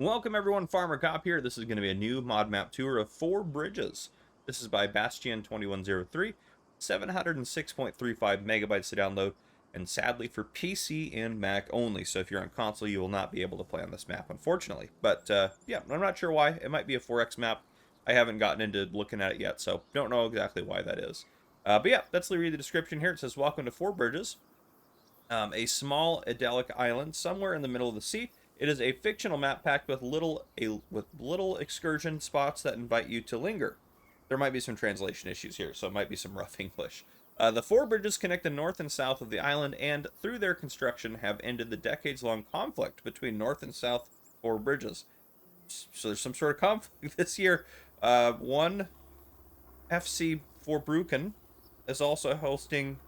Welcome everyone, Farmer Cop here. This is going to be a new mod map tour of 4 bridges. This is by Bastion2103, 706.35 megabytes to download, and sadly for PC and Mac only. So if you're on console, you will not be able to play on this map, unfortunately. But yeah, I'm not sure why. It might be a 4X map. I haven't gotten into looking at it yet, so don't know exactly why that is. But yeah, let's read the description here. It says, welcome to 4 bridges. A small idyllic island somewhere in the middle of the sea. It is a fictional map packed with little excursion spots that invite you to linger. There might be some translation issues here, so it might be some rough English. The 4 bridges connect the north and south of the island, and through their construction have ended the decades-long conflict between north and south 4 bridges. So there's some sort of conflict this year. One FC Voorbruggen is also hosting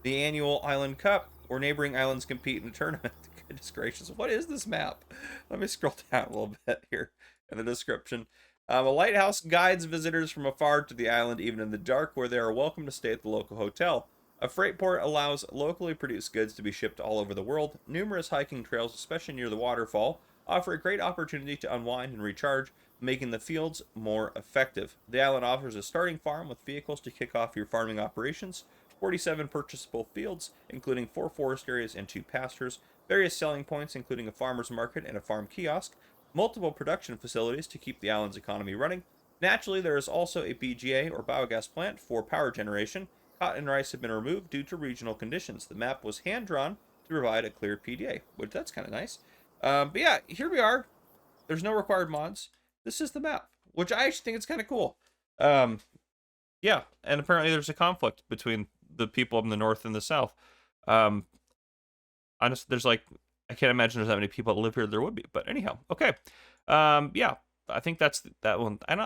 the annual Island Cup, where neighboring islands compete in a tournament. Goodness gracious, what is this map? Let me scroll down a little bit here in the description. A lighthouse guides visitors from afar to the island, even in the dark, where they are welcome to stay at the local hotel. A freight port allows locally produced goods to be shipped all over the world. Numerous hiking trails, especially near the waterfall, offer a great opportunity to unwind and recharge, making the fields more effective. The island offers a starting farm with vehicles to kick off your farming operations, 47 purchasable fields, including 4 forest areas and 2 pastures, various selling points, including a farmer's market and a farm kiosk, multiple production facilities to keep the island's economy running. Naturally, there is also a BGA or biogas plant for power generation. Cotton and rice have been removed due to regional conditions. The map was hand-drawn to provide a clear PDA, which that's kind of nice. But yeah, here we are. There's no required mods. This is the map, which I actually think it's kind of cool. Yeah, and apparently there's a conflict between the people in the north and the south. Honestly, there's like, I can't imagine there's that many people that live here. There would be, but anyhow, okay. Yeah, I think that's that one. I'm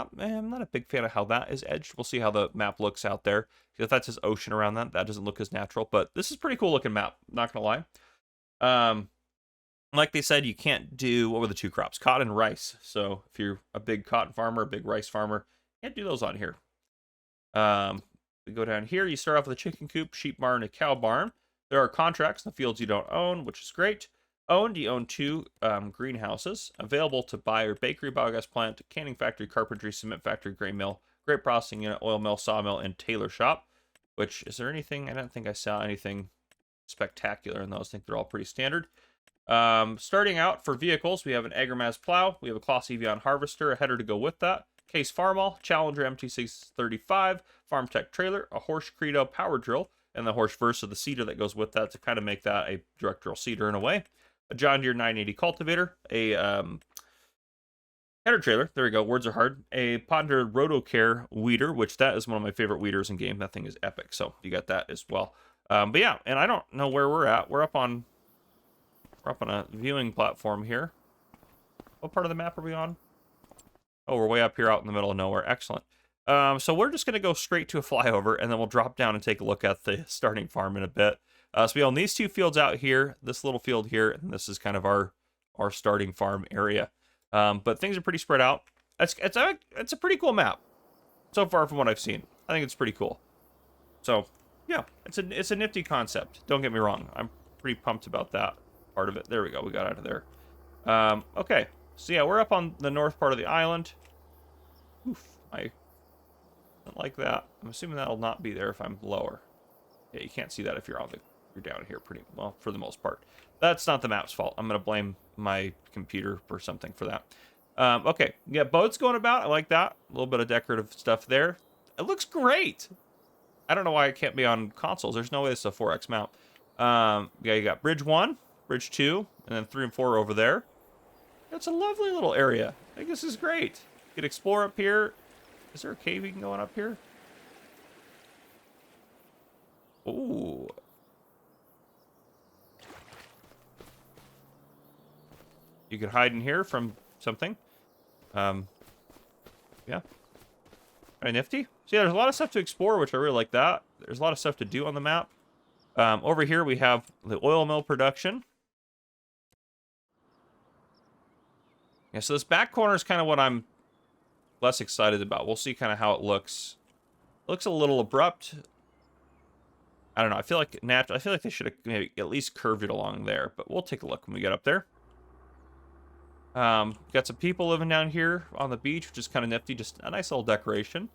not a big fan of how that is edged. We'll see how the map looks out there. If that's just ocean around that, that doesn't look as natural. But this is pretty cool looking map. Not gonna lie. Like they said, you can't do, what were the 2 crops? Cotton and rice. So if you're a big cotton farmer, a big rice farmer, you can't do those on here. We go down here. You start off with a chicken coop, sheep barn, a cow barn. There are contracts in the fields you don't own, which is great. Owned, you own 2 greenhouses. Available to buy your bakery, biogas plant, canning factory, carpentry, cement factory, grain mill, grape processing unit, oil mill, sawmill, and tailor shop. Which, is there anything? I don't think I saw anything spectacular in those. I think they're all pretty standard. Starting out for vehicles, we have an Agromaz plow. We have a Kloss Evian harvester, a header to go with that. Case Farmall, Challenger MT635, Farm Tech trailer, a Horsch Credo power drill, and the Horsch Versa, the seeder that goes with that to kind of make that a direct drill seeder in a way. A John Deere 980 cultivator, a header trailer, there we go, words are hard. A Ponder Rotocare weeder, which that is one of my favorite weeders in game. That thing is epic, so you got that as well. But yeah, and I don't know where we're at. We're up on a viewing platform here. What part of the map are we on? Oh, we're way up here out in the middle of nowhere. Excellent. So we're just going to go straight to a flyover, and then we'll drop down and take a look at the starting farm in a bit. So we own these 2 fields out here, this little field here, and this is kind of our starting farm area. But things are pretty spread out. It's a pretty cool map so far from what I've seen. I think it's pretty cool. So yeah, it's a nifty concept. Don't get me wrong. I'm pretty pumped about that part of it. There we go. We got out of there. Okay. So yeah, we're up on the north part of the island. Oof, I don't like that. I'm assuming that'll not be there if I'm lower. Yeah, you can't see that if you're down here pretty well for the most part. That's not the map's fault. I'm gonna blame my computer or something for that. Okay, yeah, boats going about. I like that. A little bit of decorative stuff there. It looks great. I don't know why it can't be on consoles. There's no way it's a 4X mount. Yeah, you got bridge 1, bridge 2, and then 3 and 4 over there. It's a lovely little area. I think this is great. You can explore up here. Is there a cave you can go on up here? Ooh. You can hide in here from something. Yeah. Very nifty. So yeah, there's a lot of stuff to explore, which I really like that. There's a lot of stuff to do on the map. Over here we have the oil mill production. Yeah, so this back corner is kind of what I'm less excited about. We'll see kind of how it looks. It looks a little abrupt. I don't know. I feel like they should have maybe at least curved it along there, but we'll take a look when we get up there. Got some people living down here on the beach, which is kind of nifty. Just a nice little decoration.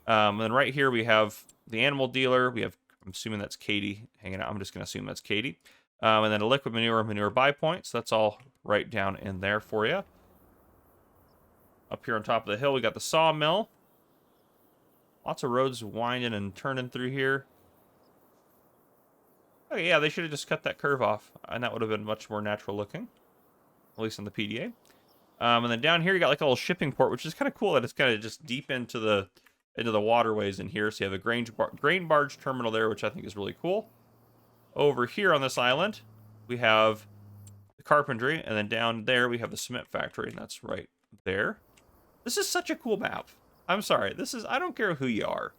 And then right here we have the animal dealer. We have, I'm assuming that's Katie hanging out. I'm just going to assume that's Katie. And then a liquid manure buy point. So that's all right down in there for you. Up here on top of the hill, we got the sawmill. Lots of roads winding and turning through here. Oh yeah, they should have just cut that curve off, and that would have been much more natural looking, at least on the PDA. And then down here, you got like a little shipping port, which is kind of cool that it's kind of just deep into the waterways in here. So you have a grain barge terminal there, which I think is really cool. Over here on this island, we have the carpentry, and then down there we have the cement factory, and that's right there. This is such a cool map. I'm sorry. I don't care who you are.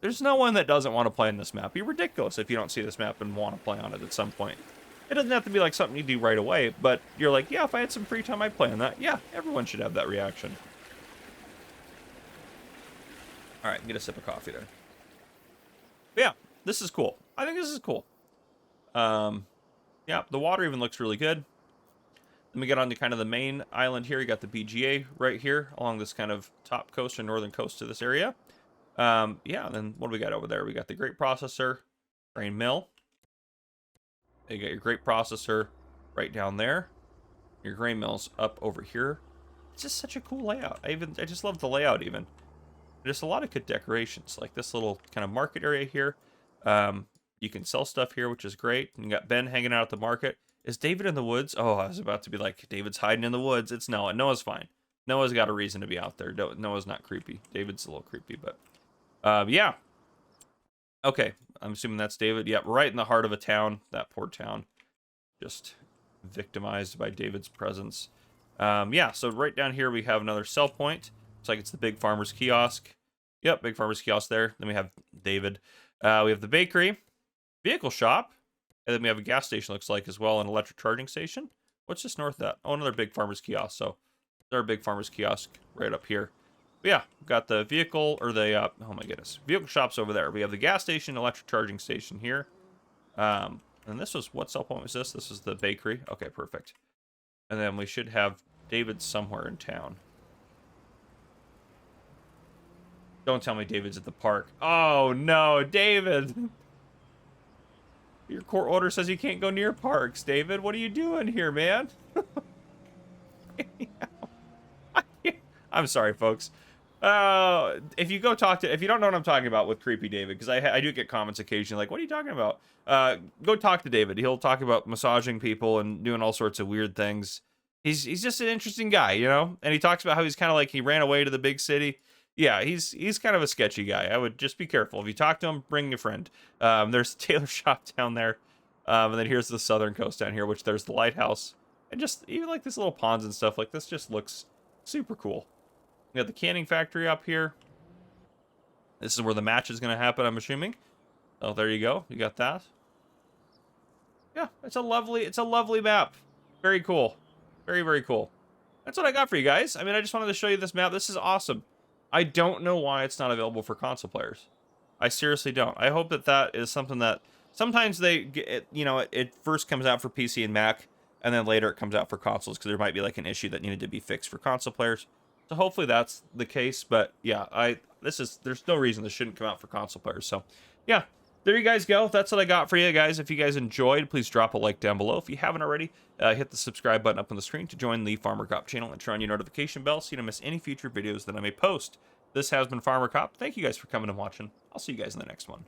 There's no one that doesn't want to play in this map. It'd be ridiculous if you don't see this map and want to play on it at some point. It doesn't have to be like something you do right away, but you're like, yeah, if I had some free time, I'd play on that. Yeah, everyone should have that reaction. All right, get a sip of coffee there. But yeah, this is cool. I think this is cool. Yeah, the water even looks really good. Then we get on to kind of the main island here. You got the BGA right here along this kind of top coast or northern coast of this area. Yeah, and then what do we got over there? We got the grape processor, grain mill. You got your grape processor right down there. Your grain mill's up over here. It's just such a cool layout. I just love the layout even. There's a lot of good decorations, like this little kind of market area here. You can sell stuff here, which is great. And you got Ben hanging out at the market. Is David in the woods? Oh, I was about to be like, David's hiding in the woods. It's Noah. Noah's fine. Noah's got a reason to be out there. Noah's not creepy. David's a little creepy, but yeah. Okay, I'm assuming that's David. Yep, right in the heart of a town. That poor town. Just victimized by David's presence. Yeah, so right down here we have another sell point. Looks like it's the Big Farmer's Kiosk. Yep, Big Farmer's Kiosk there. Then we have David. We have the bakery, vehicle shop, and then we have a gas station, looks like, as well, an electric charging station. What's just north of that? Oh, another Big Farmer's Kiosk. So there's our Big Farmer's Kiosk right up here. But yeah, we've got the vehicle, or the, oh my goodness, vehicle shops over there. We have the gas station, electric charging station here. And this was, what sell point was this? This is the bakery. Okay, perfect. And then we should have David somewhere in town. Don't tell me David's at the park. Oh no, David! Your court order says you can't go near parks, David. What are you doing here, man? I'm sorry, folks. If you go talk to, if you don't know what I'm talking about with Creepy David, because I do get comments occasionally like, what are you talking about? Go talk to David. He'll talk about massaging people and doing all sorts of weird things. He's just an interesting guy, you know? And he talks about how he's kind of like, he ran away to the big city. Yeah, he's kind of a sketchy guy. I would just be careful. If you talk to him, bring a friend. There's the tailor shop down there. And then here's the southern coast down here, which there's the lighthouse. And just even like this little ponds and stuff, like this just looks super cool. We got the canning factory up here. This is where the match is going to happen, I'm assuming. Oh, there you go. You got that. Yeah, it's a lovely map. Very cool. Very, very cool. That's what I got for you guys. I mean, I just wanted to show you this map. This is awesome. I don't know why it's not available for console players. I seriously don't. I hope that that is something that sometimes they get, you know, it first comes out for PC and Mac, and then later it comes out for consoles because there might be like an issue that needed to be fixed for console players. So hopefully that's the case. But yeah, there's no reason this shouldn't come out for console players. So yeah, there you guys go. That's what I got for you guys. If you guys enjoyed, please drop a like down below. If you haven't already, hit the subscribe button up on the screen to join the Farmer Cop channel and turn on your notification bell so you don't miss any future videos that I may post. This has been Farmer Cop. Thank you guys for coming and watching. I'll see you guys in the next one.